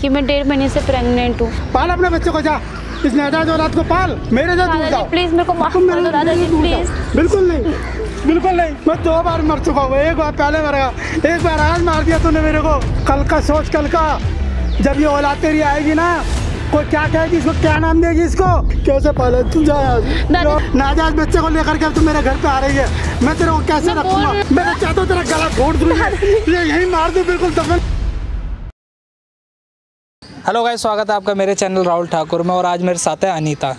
कि मैं 1.5 महीने से प्रेग्नेंट हूँ। पाल अपने बच्चे को, जा इस नाजायज औलाद को पाल, मेरे साथ दूर जाओ। प्लीज मेरे को माफ कर दो दादाजी, प्लीज। बिल्कुल नहीं, बिल्कुल नहीं। मैं 2 बार मर चुका हूँ, एक बार पहले मरेगा, एक बार आज मार दिया तूने मेरे को। कल का सोच, कल का जब ये औलाद तेरी आएगी ना, कोई क्या कहेगी इसको, क्या नाम देगी इसको, कैसे पाले तू। जा नाजायज बच्चे को लेकर के तू मेरे घर पे आ रही है, मैं तेरे को कैसे रखूंगा। मैं चाहता हूँ तेरा गला घोट दूँ, यही मार दूँ बिल्कुल दफन। हेलो गाइस, स्वागत है आपका मेरे चैनल राहुल ठाकुर में। और आज मेरे साथ है अनीता।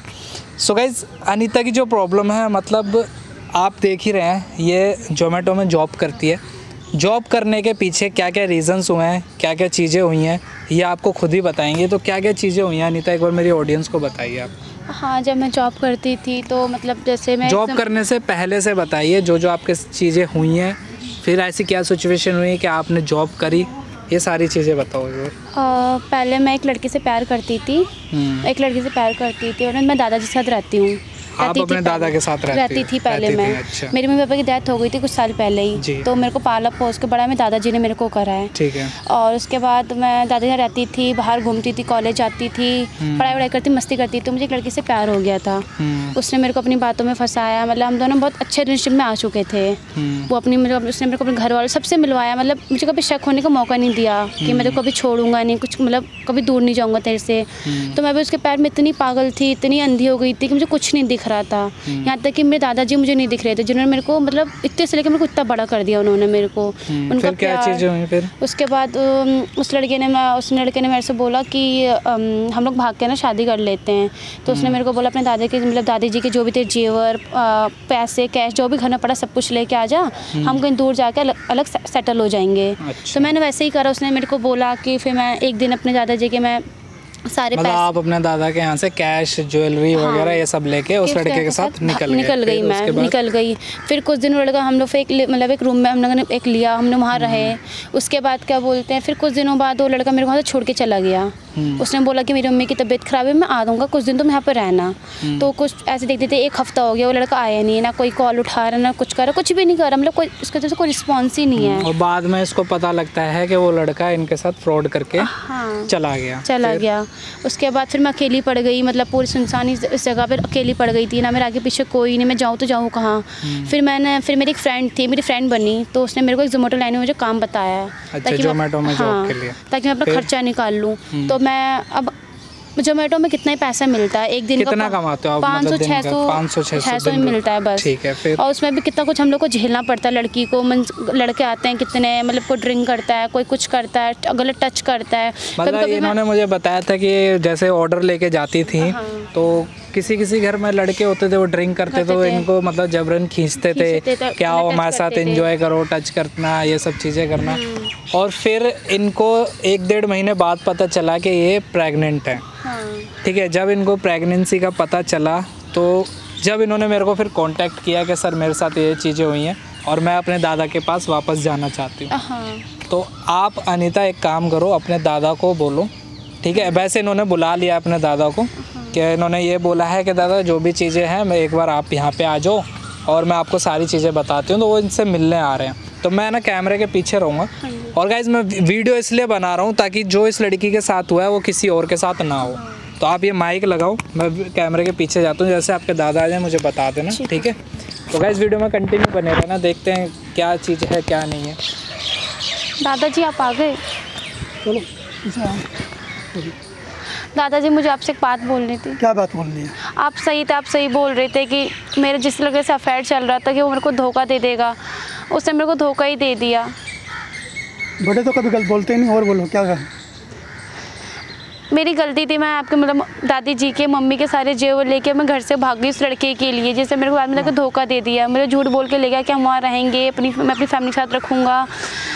सो गाइस, अनीता की जो प्रॉब्लम है, मतलब आप देख ही रहे हैं, ये जोमेटो में जॉब करती है। जॉब करने के पीछे क्या क्या रीज़न्स हुए हैं, क्या क्या चीज़ें हुई हैं, ये आपको खुद ही बताएंगे। तो क्या क्या चीज़ें हुई हैं अनीता, एक बार मेरी ऑडियंस को बताइए आप। हाँ, जब मैं जॉब करती थी तो मतलब जैसे मैं जॉब करने से पहले से बताइए जो जो आपके चीज़ें हुई हैं, फिर ऐसी क्या सिचुएशन हुई कि आपने जॉब करी, ये सारी चीज़ें बताओ। पहले मैं एक लड़की से प्यार करती थी, और मैं दादाजी के साथ रहती हूँ। आप अपने दादा के साथ रहती थी पहले मैं। अच्छा। मेरे मम्मी पापा की डेथ हो गई थी कुछ साल पहले ही, तो मेरे को पाला पोस के बड़ा में दादाजी ने मेरे को करा है। ठीक है। और उसके बाद मैं दादी के रहती थी, बाहर घूमती थी, कॉलेज जाती थी, पढ़ाई करती, मस्ती करती थी। तो मुझे एक लड़की से प्यार हो गया था। उसने मेरे को अपनी बातों में फंसाया, मतलब हम दोनों बहुत अच्छे रिलेशनशिप में आ चुके थे। वो अपनी मतलब उसने मेरे को अपने घर वालों सबसे मिलवाया, मतलब मुझे कभी शक होने का मौका नहीं दिया कि मैं तो कभी छोड़ूंगा नहीं, कुछ मतलब कभी दूर नहीं जाऊँगा तेरे से। तो मैं भी उसके प्यार में इतनी पागल थी, इतनी अंधी हो गई थी कि मुझे कुछ नहीं दिख रहा था। यहाँ तक कि मेरे दादाजी मुझे नहीं दिख रहे थे, जिन्होंने मेरे को मतलब इतने से लेकर मेरे को इतना बड़ा कर दिया उन्होंने मेरे को। उनका क्या चीज़ हुई फिर? उसके बाद उस लड़के ने मेरे से बोला कि हम लोग भाग के ना शादी कर लेते हैं। तो उसने मेरे को बोला अपने दादा के मतलब दादी जी के जो भी थे जेवर, पैसे, कैश, जो भी घर में पड़ा सब कुछ लेके आ जा, हम कहीं दूर जाकर अलग सेटल हो जाएंगे। अच्छा। तो मैंने वैसे ही करा। उसने मेरे को बोला कि फिर मैं एक दिन अपने दादाजी के मैं सारे मतलब आप अपने दादा के यहाँ से कैश, ज्वेलरी वगैरह ये सब लेके उस लड़के के साथ निकल गई। मैं निकल गई। फिर कुछ दिन लड़का हम लोग मतलब एक रूम में हम लोगों ने एक लिया, हमने वहाँ रहे। उसके बाद क्या बोलते हैं, फिर कुछ दिनों बाद वो लड़का मेरे को वहाँ से छोड़ के चला गया। उसने बोला कि मेरी मम्मी की तबीयत खराब है, मैं आ दूँगा, कुछ दिन तुम यहाँ पर रहना। तो कुछ ऐसे देखते थे, 1 हफ्ता हो गया, वो लड़का आया नहीं, ना कोई कॉल उठा रहा, ना कुछ कर रहा, कुछ भी नहीं कर रहा, मतलब कोई उसके तरफ से कोई रिस्पॉन्स ही नहीं है। और बाद में इसको पता लगता है कि वो लड़का इनके साथ फ्रॉड करके चला गया। उसके बाद फिर मैं अकेली पड़ गई, मतलब पूरी सुनसान इस जगह पर अकेली पड़ गई थी, ना मेरे आगे पीछे कोई नहीं, मैं जाऊँ तो जाऊँ कहाँ। फिर मेरी एक फ्रेंड थी, मेरी फ्रेंड बनी, तो उसने मेरे को एक जोमेटो लाइन में मुझे काम बताया, ताकि मैं अपना खर्चा निकाल लूँ। तो मैं अब जोमेटो में कितना ही पैसा मिलता है, एक दिन कितना कमाते हो आप? 500-600 मिलता है बस। ठीक है। फिर और उसमें भी कितना कुछ हम लोग को झेलना पड़ता है। लड़की को लड़के आते हैं कितने, मतलब कोई ड्रिंक करता है, कोई कुछ करता है, गलत टच करता है। मतलब इन्होंने मुझे बताया था कि जैसे ऑर्डर लेके जाती थी, तो किसी घर में लड़के होते थे वो ड्रिंक करते थे, इनको मतलब जबरन खींचते थे, क्या हो हमारे साथ एंजॉय करो, टच करना, ये सब चीज़ें करना। और फिर इनको 1-1.5 महीने बाद पता चला कि ये प्रेग्नेंट है। ठीक है। जब इनको प्रेगनेंसी का पता चला, तो जब इन्होंने मेरे को फिर कांटेक्ट किया कि सर मेरे साथ ये चीज़ें हुई हैं और मैं अपने दादा के पास वापस जाना चाहती हूँ, तो आप अनीता एक काम करो, अपने दादा को बोलो। ठीक है। वैसे इन्होंने बुला लिया अपने दादा को, कि इन्होंने ये बोला है कि दादा जो भी चीज़ें हैं, मैं एक बार आप यहाँ पे आ जाओ और मैं आपको सारी चीज़ें बताती हूँ। तो वो इनसे मिलने आ रहे हैं, तो मैं ना कैमरे के पीछे रहूँगा। और गाइस, मैं वीडियो इसलिए बना रहा हूँ ताकि जो इस लड़की के साथ हुआ है वो किसी और के साथ ना हो। तो आप ये माइक लगाओ, मैं कैमरे के पीछे जाता हूँ, जैसे आपके दादा आ जाए मुझे बता देना। ठीक है। तो गाइस, वीडियो में कंटिन्यू बने रहना, देखते हैं क्या चीज़ है क्या नहीं है। दादाजी आप आ गए? चलो। दादाजी, मुझे आपसे एक बात बोलनी थी। क्या बात बोलनी है? आप सही बोल रहे थे कि मेरे जिस लड़के से अफेयर चल रहा था कि वो मेरे को धोखा दे देगा, उसने मेरे को धोखा ही दे दिया। बड़े तो कभी गलत बोलते ही नहीं, और बोलो क्या कहा? मेरी गलती थी, मैं आपके मतलब दादी जी के, मम्मी के सारे जेवर लेके मैं घर से भाग गई उस लड़के के लिए, जिससे मेरे को बाद में जाकर धोखा दे दिया। मुझे झूठ बोल के ले गया कि हम वहाँ रहेंगे, मैं अपनी फैमिली के साथ रखूँगा,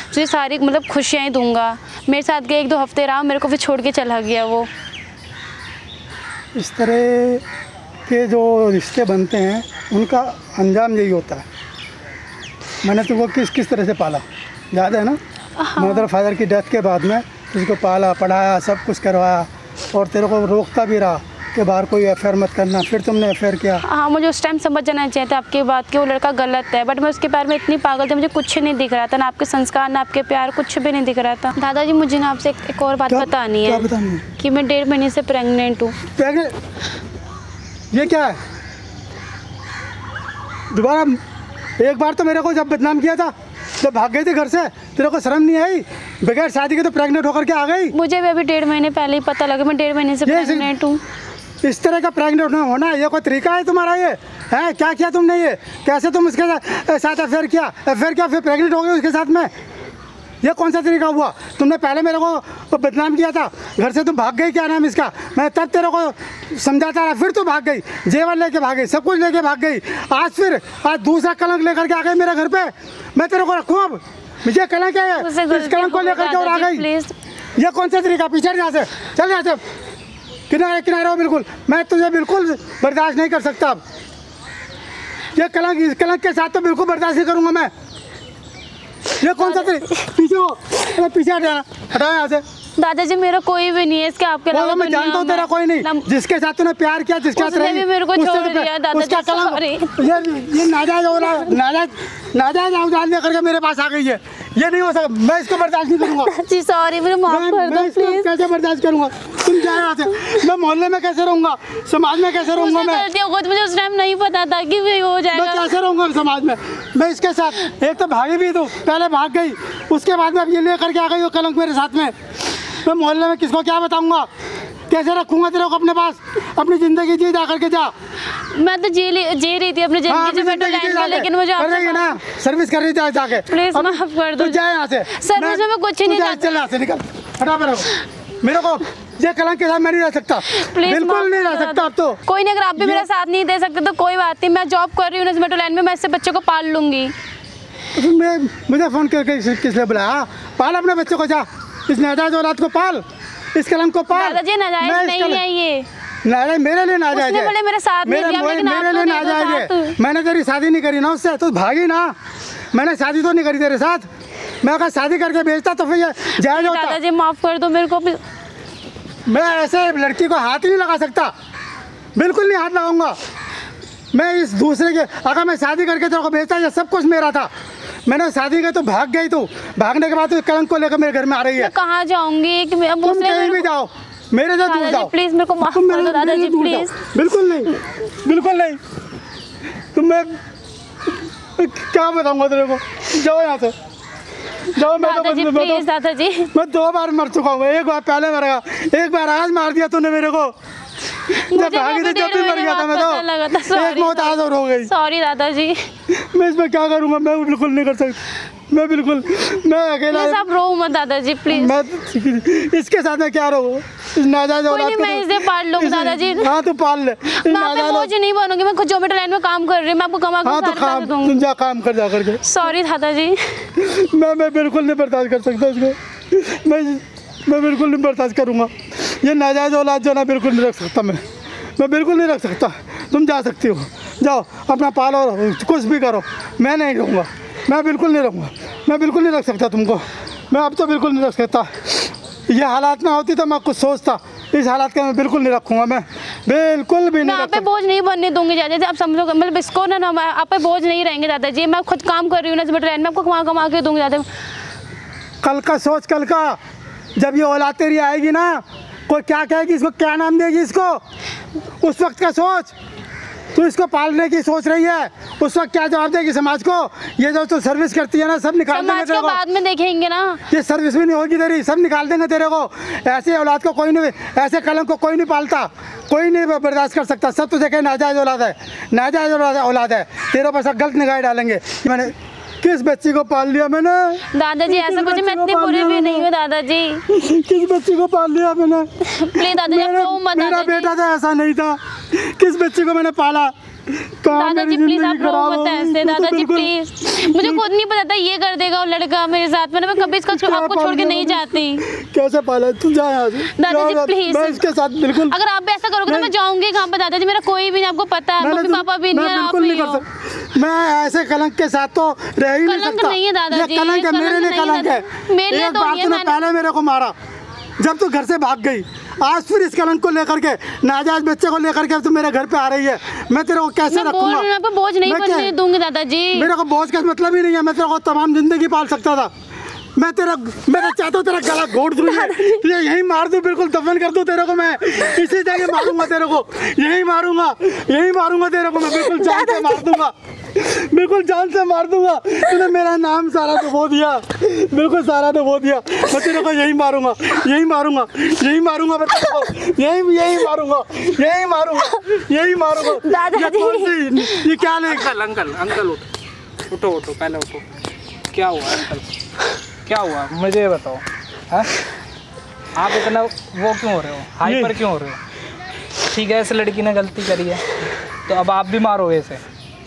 तुझे सारी मतलब खुशियाँ ही दूँगा। मेरे साथ गए 1-2 हफ्ते रहा, मेरे को फिर छोड़ के चला गया वो। इस तरह के जो रिश्ते बनते हैं उनका अंजाम यही होता है। मैंने तुमको किस तरह से पाला, याद है ना? मदर फादर की डेथ के बाद में तुझको पाला, पढ़ाया, सब कुछ करवाया, और तेरे को रोकता भी रहा, के बाहर कोई अफेयर मत करना, फिर तुमने अफेयर किया। हाँ, मुझे उस टाइम समझ जाना चाहिए था आपकी बात कि वो लड़का गलत है, बट मैं उसके प्यार में इतनी पागल थी, मुझे कुछ नहीं दिख रहा था, ना आपके संस्कार ना आपके प्यार, कुछ भी नहीं दिख रहा था। दादाजी मुझे ना आपसे एक और बात बतानी है कि मैं 1.5 महीने से प्रेग्नेंट हूँ। ये क्या है? दोबारा एक बार तो मेरे को जब बदनाम किया था, जब भाग गई थी घर से, तेरे को शर्म नहीं आई? बगैर शादी के तो प्रेग्नेंट होकर के आ गई। मुझे भी अभी 1.5 महीने पहले ही पता लगा, मैं 1.5 महीने से प्रेग्नेंट हूँ। इस तरह का प्रेग्नेंट होना ये कोई तरीका है तुम्हारा? ये है क्या किया तुमने? ये कैसे तुम उसके साथ अफेयर किया फिर प्रेग्नेंट हो गई उसके साथ में? ये कौन सा तरीका हुआ? तुमने पहले मेरे को बदनाम किया था, घर से तुम भाग गई, क्या नाम इसका, मैं तब तेरे को समझाता रहा, फिर तू भाग गई, जेवर लेके भाग गई, सब कुछ लेके भाग गई। आज दूसरा कलंक लेकर के आ गई मेरे घर पे। मैं तेरे को रखूँ अब? मुझे कलंक है, इस कलंक को लेकर के और आ गई। ये कौन सा तरीका? पीछे यहाँ से चल, यहाँ से किनारे किनारे हो बिल्कुल। मैं तुझे बिल्कुल बर्दाश्त नहीं कर सकता अब। ये कलंक, इस कलंक के साथ तो बिल्कुल बर्दाश्त नहीं करूँगा मैं। ये कौन सा पीछे हो? अरे पीछे हटाओ यहाँ से। दादाजी मेरा कोई भी नहीं है इसके आपके अलावा। मैं जानता हूँ तेरा कोई नहीं। जिसके साथ तूने प्यार किया, जिसके साथ रही, मेरे को छोड़ दिया दादाजी। ये नाजायज औलाद लेकर के मेरे पास आ गई है। ये नहीं हो सकता, मैं इसको बर्दाश्त नहीं करूँगा। जी सॉरी, मुझे माफ कर दो प्लीज। कैसे बर्दाश्त करूँगा? तुम जाओ यहाँ से। मैं मोहल्ले में कैसे रहूँगा, समाज में कैसे रहूँगा? मैं मुझे उस टाइम नहीं पता था कि ये हो जाएगा। मैं कैसे रहूँगा समाज में? मैं इसके साथ एक तो भागी भी तू, पहले भाग गई, उसके बाद में अब ये लेकर के आ गई वो कलंक मेरे साथ में। मैं मोहल्ले में किसको क्या बताऊँगा? कैसे रखूँगा तेरे को अपने पास? अपनी ज़िंदगी जी जा करके जा। मैं तो जी रही थी अपनी ज़िंदगी, लेकिन मुझे कर रही है ना, सर्विस कर रही थी जाके। प्लीज माफ कर दो। जाए यहाँ से। सर्विस में कुछ नहीं। चल यहाँ से, निकल, हटा मेरे को। ये कलंक के साथ मैं नहीं रह सकता, बिल्कुल नहीं रह सकता। अब तो कोई नहीं, अगर आप भी मेरा साथ नहीं दे सकते तो कोई बात नहीं, मैं जॉब कर रही हूँ जोमेटो लाइन में, मैं इससे बच्चे को पाल लूंगी। मुझे फ़ोन करके किस लिए बुलाया? पाल अपने बच्चे को, जा, इस नाजायज औलाद को पाल, इस कलंक को पाल। दादाजी नाजायज नहीं है ये। नाजायज मेरे लिए नाजायज है, मेरे साथ मेरे लिए नाजायज है। मैंने तेरी शादी नहीं करी ना उससे, तो भागी ना। मैंने शादी तो नहीं करी तेरे साथ। मैं अगर शादी करके भेजता तो फिर जायज होता। दादाजी माफ कर दो मेरे को। मैं ऐसे लड़की को हाथ ही नहीं लगा सकता, बिल्कुल नहीं हाथ लगाऊंगा मैं इस दूसरे के। अगर मैं शादी करके तेरे को भेजता, ये सब कुछ मेरा था। मैंने शादी की तो भाग गई, तू भागने के बाद तो कलंक को लेकर मेरे घर में आ रही है। कहाँ जाऊंगी? तुम कहीं भी जाओ, मेरे से दूर जाओ प्लीज। मेरे को माफ कर दो दादाजी प्लीज। बिल्कुल नहीं, बिल्कुल नहीं। तुम मैं क्या बताऊंगा तेरे को? जाओ यहाँ से, जाओ। दादाजी मैं 2 बार मर चुका हूँ। एक बार पहले मरेगा, एक बार आज मार दिया तूने मेरे को। जब भागी थी जब भी मर गया था मैं तो। एक मौत आज और हो गई। सॉरी दादाजी। मैं इसमें क्या करूँगा? मैं बिल्कुल नहीं कर सकता, मैं बिल्कुल, मैं अकेला। आप रो मत दादाजी प्लीज। मैं इसके साथ में क्या रहूँ? नाजायज औलाद को मैं इसे पाल लूँगा दादाजी। हाँ तू पाल ले। मैं बोझ नहीं बनूंगी, मैं खुद जोमेटो लाइन में काम कर रही हूँ, मैं आपको कमा हाँ, तो काम, तुम जा काम कर जा करके। सॉरी दादाजी। मैं बिल्कुल नहीं बर्दाश्त कर सकता इसको। मैं बिल्कुल नहीं बर्दाश्त करूँगा। ये नाजायज औलाद जो ना बिल्कुल नहीं रख सकता मैं बिल्कुल नहीं रख सकता। तुम जा सकती हो, जाओ अपना पालो, कुछ भी करो, मैं नहीं रहूँगा, मैं बिल्कुल नहीं रहूँगा, मैं बिल्कुल नहीं रख सकता तुमको। मैं अब तो बिल्कुल नहीं रख सकता। ये हालात ना होती तो मैं कुछ सोचता, इस हालात का मैं बिल्कुल नहीं रखूँगा, मैं बिल्कुल भी नहीं। आप पे बोझ नहीं बनने दूंगी दादाजी, आप समझो, मतलब इसको ना आप पे बोझ नहीं रहेंगे दादाजी। मैं खुद काम कर रही हूँ ना जोमेटो लाइन में, आपको कमा के दूंगी दादा। कल का सोच, कल का जब ये औलाद तेरी आएगी ना, कोई क्या कहेगी, इसको क्या नाम देगी, इसको उस वक्त का सोच। तू इसको पालने की सोच रही है, उस वक्त क्या जवाब देगी समाज को? ये जो तू सर्विस करती है ना, सब निकाल देंगे तेरे को। बाद में देखेंगे ना, ये सर्विस भी नहीं होगी तेरी, सब निकाल देंगे तेरे को। ऐसे औलाद को कोई नहीं, ऐसे कलंक को कोई नहीं पालता, कोई नहीं बर्दाश्त कर सकता। सब तुझे कहे नाजायज औलाद है, नाजायज औलाद है, तेरे पर सब गलत निगाह डालेंगे। मैंने किस बच्ची को पाल लिया मैंने? दादाजी ऐसा कुछ, मैं इतनी बुरी भी नहीं हूँ दादाजी। किस बच्ची को पाल लिया मैंने? प्लीज दादाजी, मेरा बेटा था, ऐसा नहीं था। किस बच्ची को मैंने पाला? दादाजी प्लीज आप रो मत ऐसे दादाजी प्लीज। मुझे खुद नहीं पता था ये कर देगा वो लड़का मेरे साथ में, मैं कभी इसको आपको छोड़ के नहीं जाती। कैसे पाला? तू जा यहाँ से दादाजी प्लीज। मैं इसके साथ बिल्कुल, अगर आप ऐसा करोगे तो मैं जाऊंगी कहाँ पे दादाजी? मेरा कोई भी नहीं, आपको पता है, मम्मी पापा भी नहीं, आप नहीं हो। मैं ऐसे कलंक के साथ तो रह ही नहीं सकता। नहीं है दादाजी, ये कलंक है, मेरे लिए कलंक है। एक बार तूने पहले मेरे को मारा, जब तू घर से भाग गई, आज फिर इस कलंक को लेकर के, नाजायज बच्चे को लेकर के तू मेरे घर पे आ रही है, मैं तेरे को कैसे रखूंगा? मैं बोझ नहीं बनने दूंगी दादाजी। मेरे को बोझ का मतलब ही नहीं है, मैं तेरे को तमाम जिंदगी पाल सकता था। मैं चाहता हूँ तेरा गला घोट दूँ, यही मार दूँ, बिल्कुल दफन कर दूँ तेरे को। मैं इसी जगह मारूंगा तेरे को, यही मारूंगा तेरे को मैं, बिल्कुल जान से मार दूंगा, बिल्कुल जान से मार दूंगा। तूने मेरा नाम सारा डुबो दिया, बिल्कुल सारा डुबो दिया। मैं तेरे को यही मारूंगा मैं तेरे को, यही मारूंगा। ये क्या ले? अंकल उठो पहले उठो। क्या हुआ अंकल, क्या हुआ मुझे ये बताओ। है आप इतना वो क्यों हो रहे हो, हाइपर क्यों हो रहे हो? ठीक है, इस लड़की ने गलती करी है तो अब आप भी मारोगे इसे।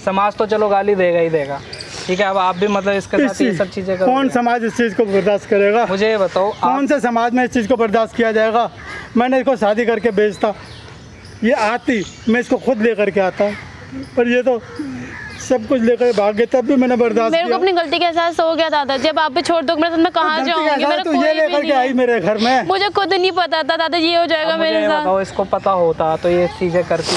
समाज तो चलो गाली देगा ही देगा, ठीक है, अब आप भी मतलब इसके साथ ये सब चीज़ें करोगे। कौन समाज इस चीज़ को बर्दाश्त करेगा? मुझे ये बताओ, कौन से समाज में इस चीज़ को बर्दाश्त किया जाएगा? मैंने इसको शादी करके भेजता, ये आती, मैं इसको खुद लेकर के आता, पर ये तो सब कुछ लेकर भाग गए, तब भी मैंने बर्दाश्त किया। मेरे को अपनी गलती का एहसास हो गया दादा, जब आप भी छोड़ दो मैं कहाँ जाऊंगी? मेरा तो ये लेकर के आई मेरे घर में, मुझे खुद नहीं पता था दादा ये हो जाएगा मेरे साथ। बताओ, इसको पता होता तो ये चीजें करती?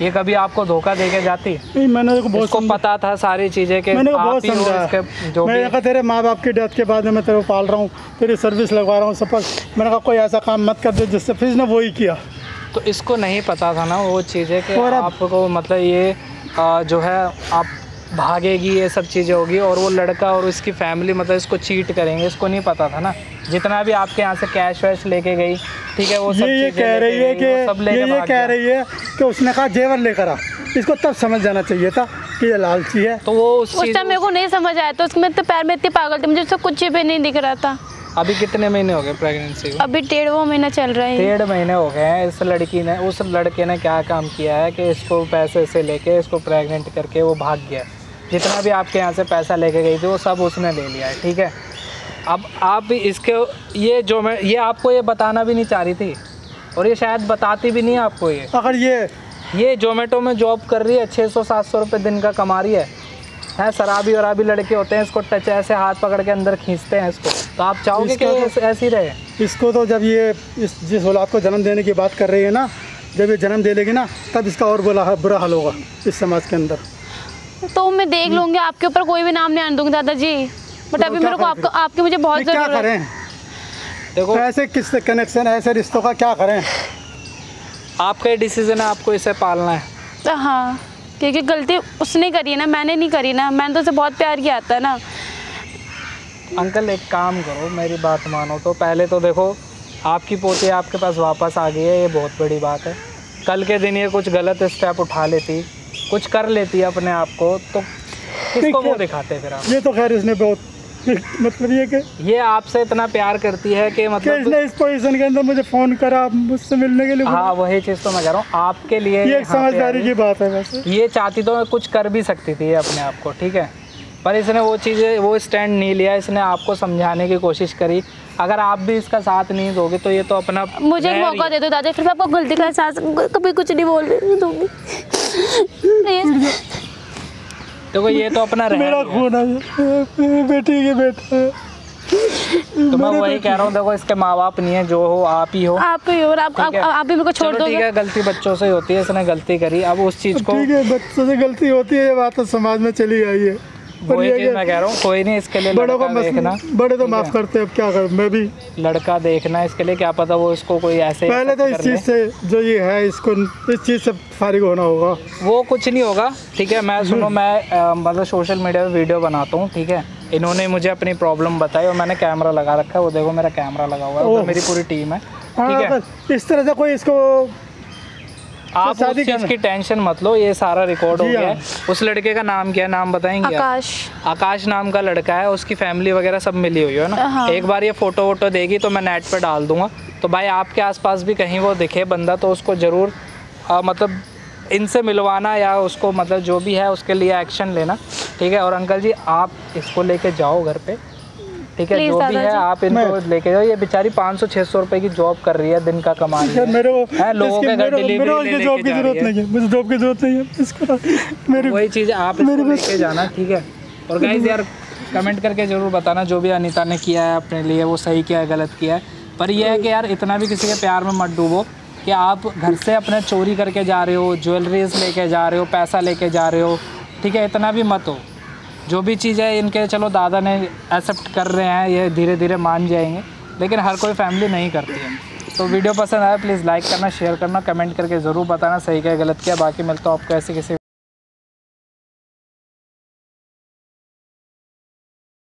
ये कभी आपको धोखा देके जाती? नहीं, मैंने इसको पता था सारी चीजें के, मैंने बहुत समझा। मैंने कहा तेरे माँ बाप की डेथ के बाद मैं तेरे को पाल रहा हूँ, तेरी सर्विस लगवा रहा हूँ, सब। मैंने कहा कोई ऐसा काम मत कर दे जिससे, फिर इसने वही किया। तो इसको नहीं पता था ना वो चीज़ें कि आपको मतलब ये जो है आप भागेगी, ये सब चीज़ें होगी, और वो लड़का और उसकी फैमिली मतलब इसको चीट करेंगे, इसको नहीं पता था ना। जितना भी आपके यहाँ से कैश वैश लेके गई, ठीक है, वो सब ये कह रही है कि ये कह रही है कि उसने कहा जेवर लेकर आ, इसको तब समझ जाना चाहिए था कि ये लालची है। तो वो उस टाइम मेरे को नहीं समझ आया, तो उसमें तो पैर में इतनी पागल थी, मुझे उससे कुछ भी नहीं दिख रहा था। अभी कितने महीने हो गए प्रेगनेंसी को? अभी 1.5 महीना चल रहा है। 1.5 महीने हो गए हैं। इस लड़की ने, उस लड़के ने क्या काम किया है कि इसको पैसे से लेके इसको प्रेग्नेंट करके वो भाग गया। जितना भी आपके यहाँ से पैसा लेके गई थी वो सब उसने ले लिया है, ठीक है। अब आप इसके ये आपको ये बताना भी नहीं चाह रही थी, और ये शायद बताती भी नहीं है आपको। ये अगर ये जोमेटो में जॉब कर रही है, 600-700 रुपये दिन का कमा रही है। शराबी वराबी लड़के होते हैं, इसको टच ऐसे हाथ पकड़ के अंदर खींचते हैं इसको, तो आप चाहोगे कि ऐसी रहे? इसको तो जब ये जिस औलाद को जन्म देने की बात कर रही है ना, जब ये जन्म दे लेगी ना, तब इसका और बुरा हाल होगा इस समाज के अंदर। तो मैं देख लूँगी, आपके ऊपर कोई भी नाम नहीं आने दूँगी दादाजी, बट अभी मेरे को आपकी मुझे बहुत क्या करें? देखो ऐसे किस कनेक्शन, ऐसे रिश्तों का क्या करें? आपका डिसीजन है, आपको इसे पालना है। हाँ, क्योंकि गलती उसने करी है ना, मैंने नहीं करी ना, मैंने तो उसे बहुत प्यार किया था ना। अंकल एक काम करो, मेरी बात मानो तो पहले तो देखो, आपकी पोती आपके पास वापस आ गई है, ये बहुत बड़ी बात है। कल के दिन ये कुछ गलत स्टेप उठा लेती, कुछ कर लेती अपने आप को, तो किसको वो दिखाते फिर आप? ये तो खैर इसने बहुत मतलब ये आपसे इतना प्यार करती है कि मतलब इसने इस पोजीशन के अंदर मुझे फ़ोन करा मुझसे मिलने के लिए। हाँ, वही चीज़ तो मैं कह रहा हूँ आपके लिए। ये एक समझदारी की बात है। वैसे ये चाहती तो कुछ कर भी सकती थी अपने आप को, ठीक है, पर इसने वो चीज़ें, वो स्टैंड नहीं लिया। इसने आपको समझाने की कोशिश करी। अगर आप भी इसका साथ नहीं दोगे तो ये तो अपना, मुझे एक मौका दे दो दादा, फिर मैं आपको गलती का एहसास कभी कुछ नहीं बोलने दूंगी। देखो ये तो अपना मेरा खून है, बेटी के बेटा। तो मैं वही कह रहा हूँ, देखो इसके माँ बाप नहीं है, जो हो आप ही हो, आप ही हो, और आप भी मेरे को छोड़ दो। ठीक है, गलती बच्चों से होती है, इसने गलती करी, अब उस चीज़ को, ठीक है, बच्चों से गलती होती है, ये बात तो समाज में चली आई है। वही चीज़ मैं कह रहा हूँ, कोई नहीं, इसके लिए बड़ों को देखना, बड़े तो माफ करते हैं, अब क्या करूँ मैं भी। लड़का देखना इसके लिए, क्या पता वो इसको कोई ऐसे, पहले तो इस चीज़ से जो ये है, इसको इस चीज़ से फारिग होना होगा। वो कुछ नहीं होगा, ठीक है। मैं सुनो, मैं मतलब सोशल मीडिया पे वीडियो बनाता हूँ, ठीक है। इन्होंने मुझे अपनी प्रॉब्लम बताई और मैंने कैमरा लगा रखा है, वो देखो मेरा कैमरा लगा हुआ है, मेरी पूरी टीम है, ठीक है। इस तरह से कोई इसको, आप उस चीज़ की टेंशन मत लो, ये सारा रिकॉर्ड हो गया है। उस लड़के का नाम क्या है, नाम बताएंगे? आकाश नाम का लड़का है, उसकी फैमिली वगैरह सब मिली हुई है ना। हाँ। एक बार ये फोटो वोटो देगी तो मैं नेट पे डाल दूंगा, तो भाई आपके आसपास भी कहीं वो दिखे बंदा तो उसको ज़रूर मतलब इनसे मिलवाना, या उसको मतलब जो भी है उसके लिए एक्शन लेना, ठीक है। और अंकल जी आप इसको लेके जाओ घर पे, ठीक है, जो भी है आप इनको लेके जाओ। ये बेचारी 500-600 रुपए की जॉब कर रही है, दिन का कमा रही है। मेरे लोगों के घर डिलीवरी जॉब की जरूरत नहीं है, मुझे जॉब की जरूरत नहीं है इसको। मेरी वही चीज़ आप इसको लेके जाना, ठीक है। और गाइस यार कमेंट करके ज़रूर बताना जो भी अनीता ने किया है अपने लिए, वो सही किया है गलत किया है। पर यह है कि यार इतना भी किसी के प्यार में मत डूबो कि आप घर से अपने चोरी करके जा रहे हो, ज्वेलरीज लेके जा रहे हो, पैसा लेके जा रहे हो, ठीक है, इतना भी मत हो। जो भी चीज़ है इनके चलो दादा ने एक्सेप्ट कर रहे हैं, ये धीरे धीरे मान जाएंगे, लेकिन हर कोई फैमिली नहीं करती है। तो वीडियो पसंद आया प्लीज़ लाइक करना, शेयर करना, कमेंट करके ज़रूर बताना सही क्या गलत क्या। बाकी मिलता हूँ आपको ऐसी किसी